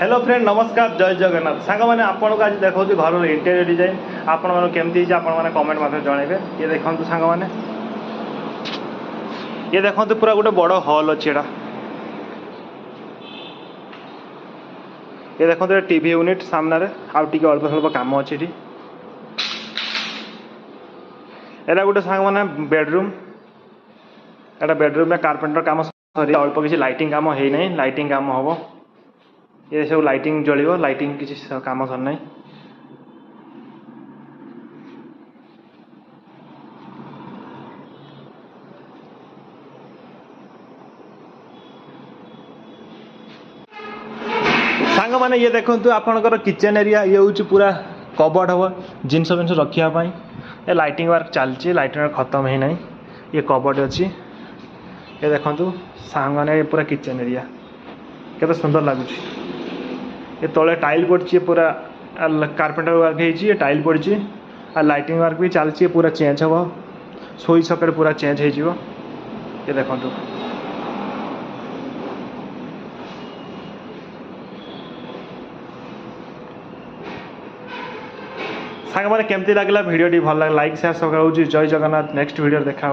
Hello friend नमस्कार जय जगन्नाथ सांग मैंने आपको आज देखा घर इंटेरियर डिजाइन आपण मैंने केमती मैंने कमेंट मत जनइबे। ये देखो सांग मैंने ये देखो पूरा गोटे बड़ हॉल अच्छी ये देखो टीवी यूनिट सामने आउ टे अल्प स्वल्प कम अच्छी एटा गोटे सांग मैंने बेडरूम एटा बेडरूम में कारपेंटर काम सरी अल्प किसी लाइटिंग काम है ना लाइटिंग काम हम ये सब लाइटिंग जलिव लाइटिंग किसी काम सरना सांग मैंने ये देखो आपंकर किचन एरिया ये हूँ पूरा कबर्ड हम जिनस जिनस रखापी ये लाइटिंग वर्क चलती लाइटिंग वर्क खत्म है ना ये कबर्ड अच्छी ये देखो सांग मैंने पूरा किचन एरिया केते सुंदर लगुच ये तले टाइल पड़ी पूरा कारपेंटर वर्क है टाइल पड़ी आ लाइटिंग वर्क भी चलती पूरा चेंज हम सोई सकेट पूरा चेंज हो ये देखो सांग मैंने केमती लगला वीडियो भल लगे लाइक शेयर सब जय जगन्नाथ नेक्स्ट वीडियो देखा।